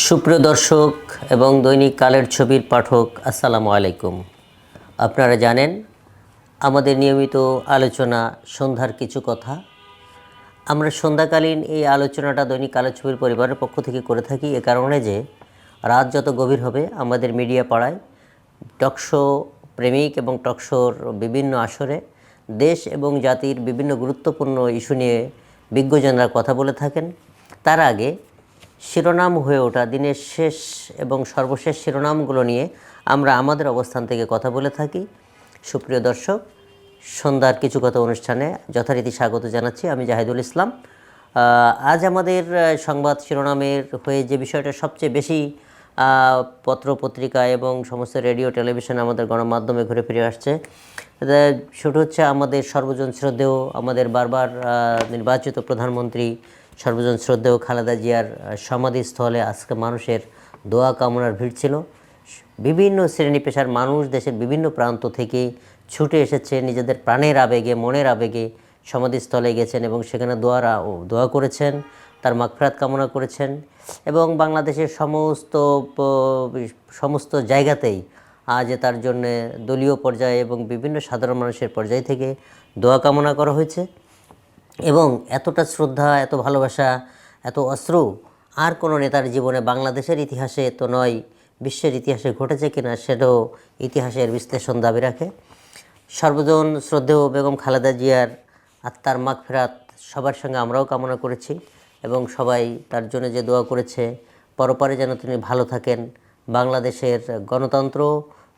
সুপ্রিয় দর্শক এবং দৈনিক কালের ছবির পাঠক, আসসালামু আলাইকুম। আপনারা জানেন আমাদের নিয়মিত আলোচনা সন্ধ্যার কিছু কথা। আমরা সন্ধ্যাকালীন এই আলোচনাটা দৈনিক কালের ছবির পরিবারের পক্ষ থেকে করে থাকি এ কারণে যে রাত যত গভীর হবে আমাদের মিডিয়া পাড়ায় টকশো প্রেমিক এবং টকশোর বিভিন্ন আসরে দেশ এবং জাতির বিভিন্ন গুরুত্বপূর্ণ ইস্যু নিয়ে বিজ্ঞজনরা কথা বলে থাকেন। তার আগে শিরোনাম হয়ে ওঠা দিনের শেষ এবং সর্বশেষ শিরোনামগুলো নিয়ে আমরা আমাদের অবস্থান থেকে কথা বলে থাকি। সুপ্রিয় দর্শক, সন্ধ্যার কিছু কথা অনুষ্ঠানে যথারীতি স্বাগত জানাচ্ছি। আমি জাহিদুল ইসলাম। আজ আমাদের সংবাদ শিরোনামের হয়ে যে বিষয়টা সবচেয়ে বেশি পত্র পত্রিকা এবং সমস্ত রেডিও টেলিভিশন আমাদের গণমাধ্যমে ঘুরে ফিরে আসছে, সেটা হচ্ছে আমাদের সর্বজন শ্রদ্ধেয়, আমাদের বারবার নির্বাচিত প্রধানমন্ত্রী সর্বজন শ্রদ্ধেয় খালেদা জিয়ার সমাধিস্থলে আজকে মানুষের দোয়া কামনার ভিড় ছিল। বিভিন্ন শ্রেণী পেশার মানুষ দেশের বিভিন্ন প্রান্ত থেকে ছুটে এসেছে, নিজেদের প্রাণের আবেগে মনের আবেগে সমাধিস্থলে গেছেন এবং সেখানে দোয়া করেছেন, তার মাগফিরাত কামনা করেছেন এবং বাংলাদেশের সমস্ত জায়গাতেই আজ তার জন্যে দলীয় পর্যায়ে এবং বিভিন্ন সাধারণ মানুষের পর্যায় থেকে দোয়া কামনা করা হয়েছে। এবং এতটা শ্রদ্ধা, এত ভালোবাসা, এত অশ্রু আর কোনো নেতার জীবনে বাংলাদেশের ইতিহাসে তো নয়, বিশ্বের ইতিহাসে ঘটেছে কিনা সেটাও ইতিহাসের বিশ্লেষণ দাবি রাখে। সর্বজন শ্রদ্ধেয় বেগম খালেদা জিয়ার আত্মার মাগফিরাত সবার সঙ্গে আমরাও কামনা করেছি এবং সবাই তার জন্য যে দোয়া করেছে, পরপারে যেন তিনি ভালো থাকেন। বাংলাদেশের গণতন্ত্র,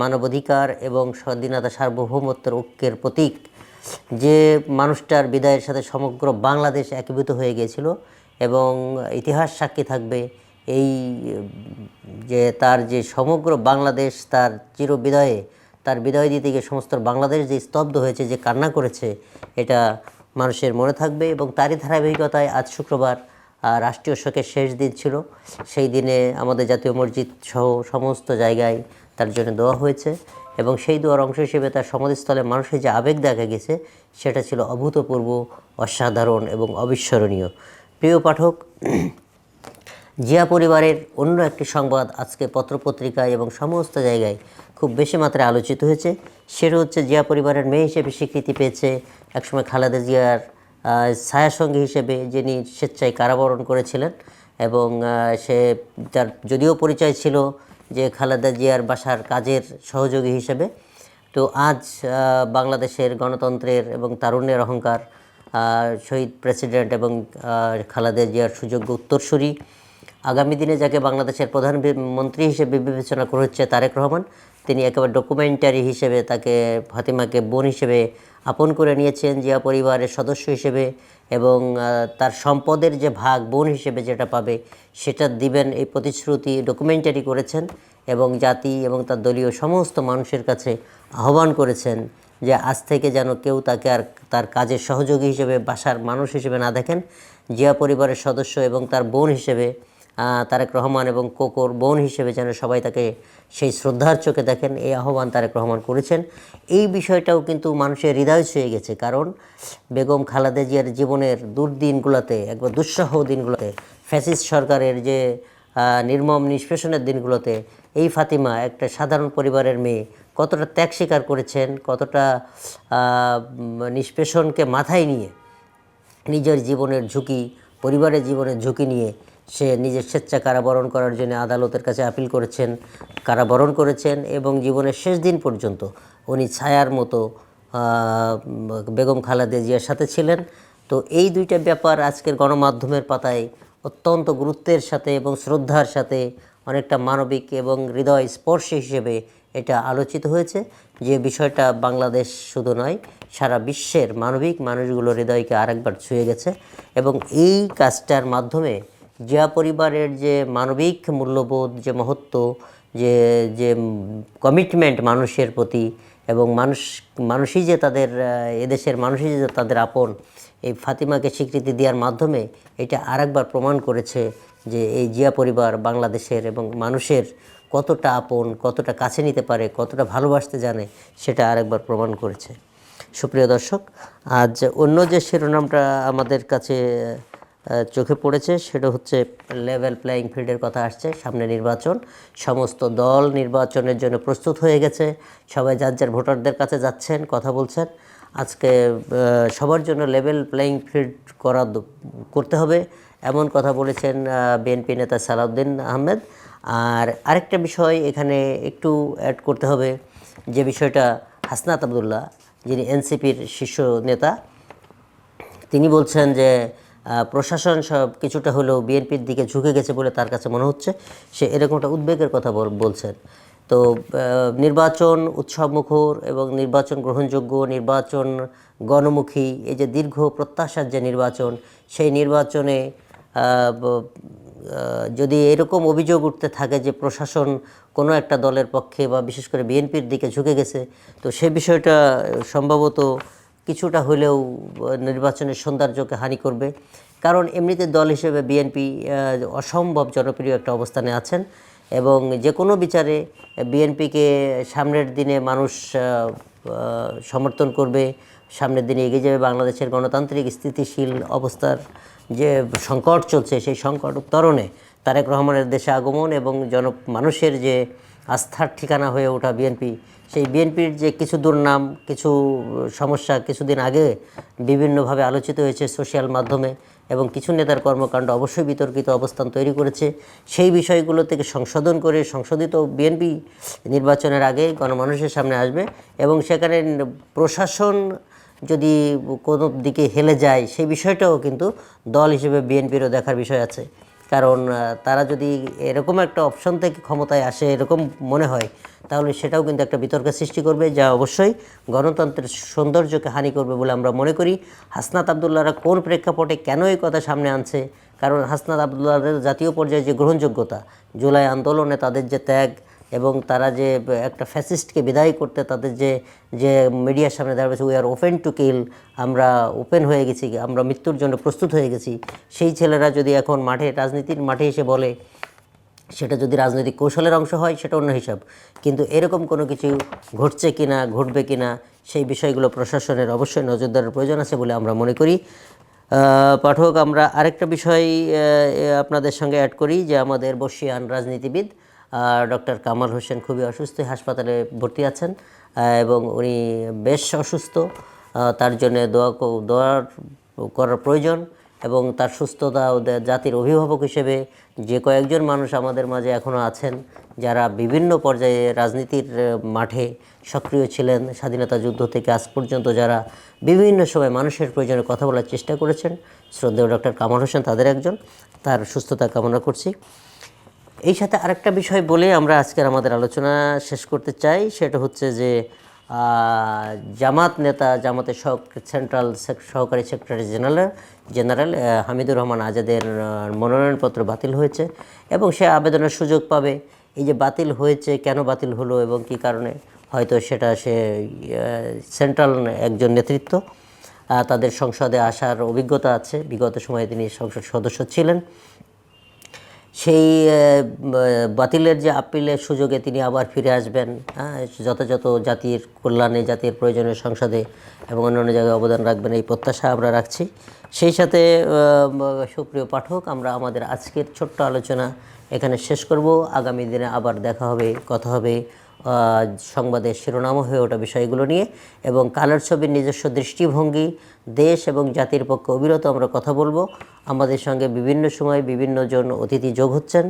মানবাধিকার এবং স্বাধীনতা, সার্বভৌমত্বের ঐক্যের প্রতীক যে মানুষটার বিদায়ের সাথে সমগ্র বাংলাদেশ একীভূত হয়ে গিয়েছিল এবং ইতিহাস সাক্ষী থাকবে এই যে তার যে সমগ্র বাংলাদেশ তার চিরবিদায়ে, তার বিদায় দিতে গিয়ে সমস্ত বাংলাদেশ যে স্তব্ধ হয়েছে, যে কান্না করেছে, এটা মানুষের মনে থাকবে। এবং তারই ধারাবাহিকতায় আজ শুক্রবার রাষ্ট্রীয় শোকের শেষ দিন ছিল। সেই দিনে আমাদের জাতীয় মসজিদ সহ সমস্ত জায়গায় তার জন্য দোয়া হয়েছে এবং সেই দোয়ার অংশ হিসেবে তার সমাধিস্থলে মানুষের যে আবেগ দেখা গেছে সেটা ছিল অভূতপূর্ব, অসাধারণ এবং অবিস্মরণীয়। প্রিয় পাঠক, জিয়া পরিবারের অন্য একটি সংবাদ আজকে পত্রপত্রিকায় এবং সমস্ত জায়গায় খুব বেশি মাত্রায় আলোচিত হয়েছে। সেটা হচ্ছে জিয়া পরিবারের মেয়ে হিসেবে স্বীকৃতি পেয়েছে একসময় খালেদা জিয়ার ছায়াসঙ্গী হিসেবে, যিনি স্বেচ্ছায় কারাবরণ করেছিলেন এবং সে তার যদিও পরিচয় ছিল যে খালেদা জিয়ার বাসার কাজের সহযোগী হিসেবে। তো আজ বাংলাদেশের গণতন্ত্রের এবং তারুণ্যের অহংকার, শহীদ প্রেসিডেন্ট এবং খালেদা জিয়ার সুযোগ্য উত্তরসূরি, আগামী দিনে যাকে বাংলাদেশের প্রধানমন্ত্রী হিসেবে বিবেচনা করা হচ্ছে তারেক রহমান, তিনি একেবারে ডকুমেন্টারি হিসেবে তাকে, ফাতিমাকে বোন হিসেবে আপন করে নিয়েছেন জিয়া পরিবারের সদস্য হিসেবে এবং তার সম্পদের যে ভাগ বোন হিসেবে যেটা পাবে সেটা দিবেন, এই প্রতিশ্রুতি ডকুমেন্টারি করেছেন এবং জাতি এবং তার দলীয় সমস্ত মানুষের কাছে আহ্বান করেছেন যে আজ থেকে যেন কেউ তাকে আর তার কাজের সহযোগী হিসেবে, বাসার মানুষ হিসেবে না দেখেন, জিয়া পরিবারের সদস্য এবং তার বোন হিসেবে, তারেক রহমান এবং কোকোর বোন হিসেবে যেন সবাই তাকে সেই শ্রদ্ধার চোখে দেখেন, এই আহ্বান তারেক রহমান করেছেন। এই বিষয়টাও কিন্তু মানুষের হৃদয় ছুঁয়ে গেছে, কারণ বেগম খালেদা জিয়ার জীবনের দুর্দিনগুলোতে, একবার দুঃসহ দিনগুলোতে, ফ্যাসিস্ট সরকারের যে নির্মম নিষ্পেষণের দিনগুলোতে এই ফাতিমা, একটা সাধারণ পরিবারের মেয়ে, কতটা ত্যাগ স্বীকার করেছেন, কতটা নিষ্পেষণকে মাথায় নিয়ে নিজের জীবনের ঝুঁকি, পরিবারের জীবনের ঝুঁকি নিয়ে সে নিজের স্বেচ্ছা কারাবরণ করার জন্য আদালতের কাছে আপিল করেছেন, কারাবরণ করেছেন এবং জীবনের শেষ দিন পর্যন্ত উনি ছায়ার মতো বেগম খালেদা জিয়ার সাথে ছিলেন। তো এই দুইটা ব্যাপার আজকের গণমাধ্যমের পাতায় অত্যন্ত গুরুত্বের সাথে এবং শ্রদ্ধার সাথে, অনেকটা মানবিক এবং হৃদয় স্পর্শী হিসেবে এটা আলোচিত হয়েছে, যে বিষয়টা বাংলাদেশ শুধু নয়, সারা বিশ্বের মানবিক মানুষগুলোর হৃদয়কে আরেকবার ছুঁয়ে গেছে। এবং এই কাজটার মাধ্যমে জিয়া পরিবারের যে মানবিক মূল্যবোধ, যে মহত্ব, যে যে কমিটমেন্ট মানুষের প্রতি এবং মানুষই যে তাদের, এদেশের মানুষই যে তাদের আপন, এই ফাতিমাকে স্বীকৃতি দেওয়ার মাধ্যমে এটা আরেকবার প্রমাণ করেছে যে এই জিয়া পরিবার বাংলাদেশের এবং মানুষের কতটা আপন, কতটা কাছে নিতে পারে, কতটা ভালোবাসতে জানে, সেটা আরেকবার প্রমাণ করেছে। সুপ্রিয় দর্শক, আজ অন্য যে শিরোনামটা আমাদের কাছে চোখে পড়েছে সেটা হচ্ছে লেভেল প্লেয়িং ফিল্ডের কথা আসছে। সামনে নির্বাচন, সমস্ত দল নির্বাচনের জন্য প্রস্তুত হয়ে গেছে, সবাই যার যার ভোটারদের কাছে যাচ্ছেন, কথা বলছেন। আজকে সবার জন্য লেভেল প্লেয়িং ফিল্ড করতে হবে এমন কথা বলেছেন বিএনপি নেতা সালাউদ্দিন আহমেদ। আর আরেকটা বিষয় এখানে একটু অ্যাড করতে হবে, যে বিষয়টা হাসনাত আবদুল্লাহ যিনি এনসিপির শীর্ষ নেতা, তিনি বলছেন যে প্রশাসন সব কিছুটা হলেও বিএনপির দিকে ঝুঁকে গেছে বলে তার কাছে মনে হচ্ছে। সে এরকমটা উদ্বেগের কথা বলছেন। তো নির্বাচন উৎসবমুখর এবং নির্বাচন গ্রহণযোগ্য, নির্বাচন গণমুখী, এই যে দীর্ঘ প্রত্যাশার যে নির্বাচন, সেই নির্বাচনে যদি এরকম অভিযোগ উঠতে থাকে যে প্রশাসন কোনো একটা দলের পক্ষে বা বিশেষ করে বিএনপির দিকে ঝুঁকে গেছে, তো সে বিষয়টা সম্ভবত কিছুটা হলেও নির্বাচনের সৌন্দর্যকে হানি করবে। কারণ এমনিতে দল হিসেবে বিএনপি অসম্ভব জনপ্রিয় একটা অবস্থানে আছেন এবং যে কোনো বিচারে বিএনপিকে সামনের দিনে মানুষ সমর্থন করবে, সামনের দিনে এগিয়ে যাবে। বাংলাদেশের গণতান্ত্রিক স্থিতিশীল অবস্থার যে সংকট চলছে, সেই সংকট উত্তরণে তারেক রহমানের দেশে আগমন এবং মানুষের যে আস্থার ঠিকানা হয়ে ওঠা বিএনপি, সেই বিএনপির যে কিছু দুর্নাম, কিছু সমস্যা কিছুদিন আগে বিভিন্নভাবে আলোচিত হয়েছে সোশ্যাল মাধ্যমে এবং কিছু নেতার কর্মকাণ্ড অবশ্যই বিতর্কিত অবস্থান তৈরি করেছে। সেই বিষয়গুলো থেকে সংশোধন করে সংশোধিত বিএনপি নির্বাচনের আগে গণমানুষের সামনে আসবে এবং সেখানে প্রশাসন যদি কোনো দিকে হেলে যায় সেই বিষয়টাও কিন্তু দল হিসেবে বিএনপিরও দেখার বিষয় আছে। কারণ তারা যদি এরকম একটা অপশন থেকে ক্ষমতায় আসে এরকম মনে হয়, তাহলে সেটাও কিন্তু একটা বিতর্কের সৃষ্টি করবে, যা অবশ্যই গণতন্ত্রের সৌন্দর্যকে হানি করবে বলে আমরা মনে করি। হাসনাত আবদুল্লাহরা কোন প্রেক্ষাপটে কেন এই কথা সামনে আনছে? কারণ হাসনাত আবদুল্লাহদের জাতীয় পর্যায়ে যে গ্রহণযোগ্যতা, জুলাই আন্দোলনে তাদের যে ত্যাগ এবং তারা যে একটা ফ্যাসিস্টকে বিদায় করতে তাদের যে যে মিডিয়ার সামনে দাঁড়িয়েছে, we are open to kill, আমরা ওপেন হয়ে গেছি, আমরা মৃত্যুর জন্য প্রস্তুত হয়ে গেছি, সেই ছেলেরা যদি এখন রাজনীতির মাঠে এসে বলে, সেটা যদি রাজনৈতিক কৌশলের অংশ হয় সেটা অন্য হিসাব। কিন্তু এরকম কোনো কিছু ঘটছে কি না, ঘটবে কি না, সেই বিষয়গুলো প্রশাসনের অবশ্যই নজরদারির প্রয়োজন আছে বলে আমরা মনে করি। পাঠক, আমরা আরেকটা বিষয় আপনাদের সঙ্গে অ্যাড করি যে আমাদের বর্ষীয়ান রাজনীতিবিদ ডক্টর কামাল হোসেন খুবই অসুস্থ, হাসপাতালে ভর্তি আছেন এবং উনি বেশ অসুস্থ। তার জন্য দোয়া করার প্রয়োজন এবং তার সুস্থতা জাতির অভিভাবক হিসেবে যে কয়েকজন মানুষ আমাদের মাঝে এখনও আছেন, যারা বিভিন্ন পর্যায়ে রাজনীতির মাঠে সক্রিয় ছিলেন, স্বাধীনতা যুদ্ধ থেকে আজ পর্যন্ত যারা বিভিন্ন সময় মানুষের প্রয়োজনে কথা বলার চেষ্টা করেছেন, শ্রদ্ধেয় ডক্টর কামাল হোসেন তাদের একজন। তার সুস্থতা কামনা করছি। এই সাথে আরেকটা বিষয় বলে আমরা আজকের আমাদের আলোচনা শেষ করতে চাই, সেটা হচ্ছে যে জামাত নেতা, জামাতের সেন্ট্রাল সহকারী সেক্রেটারি জেনারেল হামিদুর রহমান আজাদের মনোনয়নপত্র বাতিল হয়েছে এবং সে আবেদনের সুযোগ পাবে। এই যে বাতিল হয়েছে, কেন বাতিল হলো এবং কী কারণে, হয়তো সেটা সে সেন্ট্রাল একজন নেতৃত্ব, তাদের সংসদে আসার অভিজ্ঞতা আছে, বিগত সময়ে তিনি সংসদ সদস্য ছিলেন। সেই বাতিলের যে আপিলের সুযোগে তিনি আবার ফিরে আসবেন, যথাযথ জাতির কল্যাণে, জাতির প্রয়োজনে সংসদে এবং অন্যান্য জায়গায় অবদান রাখবেন, এই প্রত্যাশা আমরা রাখছি। সেই সাথে সুপ্রিয় পাঠক, আমরা আমাদের আজকের ছোট্ট আলোচনা এখানে শেষ করব। আগামী দিনে আবার দেখা হবে, কথা হবে সংবাদের শিরোনামও হয়ে ওঠা বিষয়গুলো নিয়ে এবং কালার ছবির নিজস্ব দৃষ্টিভঙ্গি, দেশ এবং জাতির পক্ষে অবিরত আমরা কথা বলবো। আমাদের সঙ্গে বিভিন্ন সময় বিভিন্ন জন অতিথি যোগ হচ্ছেন।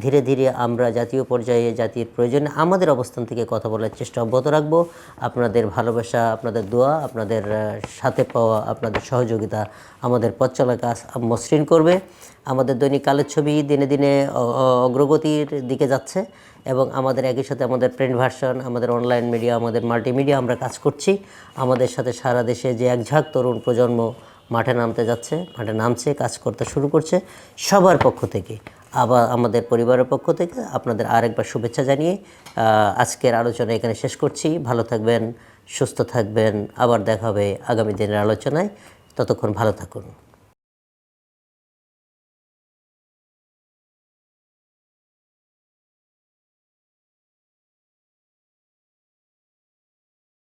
ধীরে ধীরে আমরা জাতীয় পর্যায়ে জাতির প্রয়োজনে আমাদের অবস্থান থেকে কথা বলার চেষ্টা অব্যাহত রাখবো। আপনাদের ভালোবাসা, আপনাদের দোয়া, আপনাদের সাথে পাওয়া, আপনাদের সহযোগিতা আমাদের পথ চলা কাজ মসৃণ করবে। আমাদের দৈনিক কালের ছবি দিনে দিনে অগ্রগতির দিকে যাচ্ছে এবং আমাদের একই সাথে আমাদের প্রিন্ট ভার্সন, আমাদের অনলাইন মিডিয়া, আমাদের মাল্টিমিডিয়া আমরা কাজ করছি। আমাদের সাথে সারা দেশে যে একঝাঁক তরুণ প্রজন্ম মাঠে নামছে, কাজ করতে শুরু করছে, সবার পক্ষ থেকে, আবার আমাদের পরিবারের পক্ষ থেকে আপনাদের আরেকবার শুভেচ্ছা জানিয়ে আজকের আলোচনা এখানে শেষ করছি। ভালো থাকবেন, সুস্থ থাকবেন, আবার দেখা হবে আগামী দিনের আলোচনায়। ততক্ষণ ভালো থাকুন।